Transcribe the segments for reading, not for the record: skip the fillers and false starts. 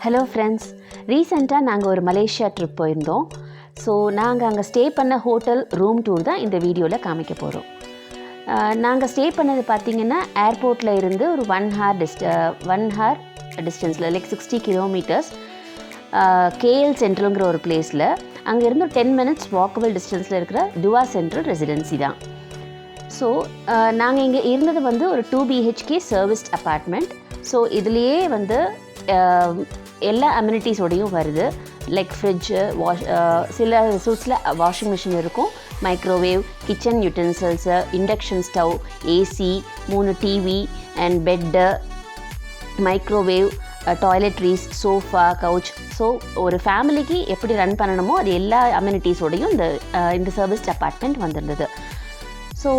Hello friends, ரீசெண்டாக நாங்கள் ஒரு மலேசியா ட்ரிப் போயிருந்தோம். ஸோ நாங்கள் அங்கே ஸ்டே பண்ண ஹோட்டல் ரூம் டூர் தான் இந்த வீடியோவில் காமிக்க போகிறோம். நாங்கள் ஸ்டே பண்ணது பார்த்திங்கன்னா ஏர்போர்ட்டில் இருந்து ஒரு 1 hour டிஸ்டன்ஸில் லைக் 60 கிலோமீட்டர்ஸ் கேஎல் சென்ட்ரலுங்கிற ஒரு பிளேஸில் அங்கேருந்து 10 minutes வாக்கபிள் டிஸ்டன்ஸில் இருக்கிற துவா சென்ட்ரல் ரெசிடென்சி தான். ஸோ நாங்கள் இங்கே இருந்தது வந்து ஒரு 2 BHK சர்வீஸ்ட் அப்பார்ட்மெண்ட். ஸோ இதுலேயே வந்து எல்லா அம்யூனிட்டிஸோடையும் வருது. லைக் ஃப்ரிட்ஜு, சில ரிசோர்ட்ஸில் வாஷிங் மிஷின் இருக்கும், microwave, kitchen utensils, induction stove, AC, 3 TV and bed, microwave, toiletries, sofa, couch. So ஒரு ஃபேமிலிக்கு எப்படி ரன் பண்ணணுமோ அது எல்லா அம்யூனிட்டிஸோடையும் இந்த சர்வீஸ்ட் அப்பார்ட்மெண்ட் வந்திருந்தது. ஸோ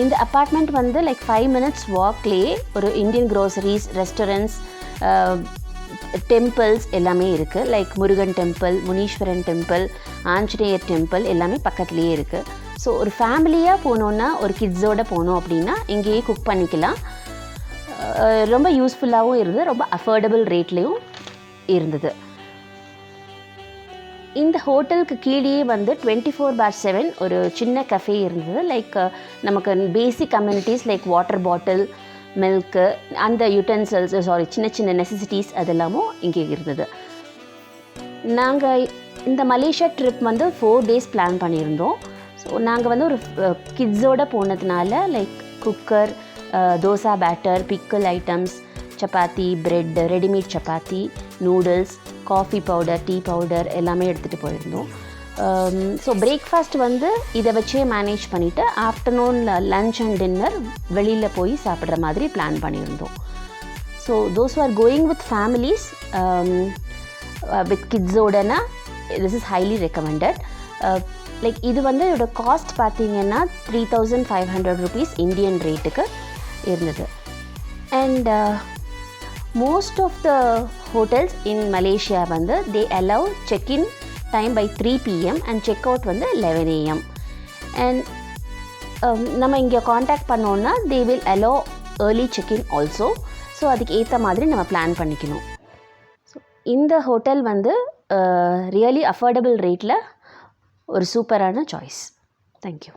இந்த அப்பார்ட்மெண்ட் வந்து லைக் 5 minutes வாக்லேயே ஒரு இந்தியன் க்ரோசரிஸ், ரெஸ்டாரண்ட்ஸ், டெம்பிள்ஸ் எல்லாமே இருக்குது. Like Murugan temple, Muniswaran temple, Anjaneyar temple எல்லாமே பக்கத்துலேயே இருக்குது. ஸோ ஒரு ஃபேமிலியாக போனோன்னா, ஒரு கிட்ஸோடு போனோம் அப்படின்னா இங்கேயே குக் பண்ணிக்கலாம். ரொம்ப யூஸ்ஃபுல்லாகவும் இருந்தது, ரொம்ப அஃபோர்டபுள் ரேட்லேயும் இருந்தது. இந்த ஹோட்டலுக்கு கீழே வந்து 24/7 ஒரு சின்ன கஃபே இருந்தது. லைக் நமக்கு basic amenities like water bottle, milk, அந்த யூட்டென்சில்ஸ், சின்ன சின்ன நெசசிட்டிஸ் அதெல்லாமும் இங்கே இருந்தது. நாங்கள் இந்த மலேசியா ட்ரிப் வந்து 4 days பிளான் பண்ணியிருந்தோம். ஸோ நாங்கள் வந்து ஒரு கிட்ஸோடு போனதுனால like cooker, dosa batter, pickle items, chapati, bread, readymade chapati, noodles, coffee powder, tea powder எல்லாமே எடுத்துகிட்டு போயிருந்தோம். ஸோ பிரேக்ஃபாஸ்ட் வந்து இதை வச்சே மேனேஜ் பண்ணிவிட்டு ஆஃப்டர்நூனில் லன்ச் அண்ட் டின்னர் வெளியில் போய் சாப்பிட்ற மாதிரி பிளான் பண்ணியிருந்தோம். So those are going with families with கிட்ஸோடனா this is highly recommended. Like இது வந்து இதோட காஸ்ட் பார்த்திங்கன்னா 3,500 rupees இந்தியன் ரேட்டுக்கு இருந்தது. And most of the hotels in Malaysia வந்து they allow check-in time by 3 PM and check-out வந்து 11 AM. and நம்ம இங்கே காண்டாக்ட் பண்ணோன்னா they will allow early check-in also. So அதுக்கு ஏற்ற மாதிரி நம்ம பிளான் பண்ணிக்கணும். ஸோ இந்த ஹோட்டல் வந்து ரியலி அஃபோர்டபுள் ரேட்டில் ஒரு சூப்பரான சாய்ஸ். தேங்க்யூ.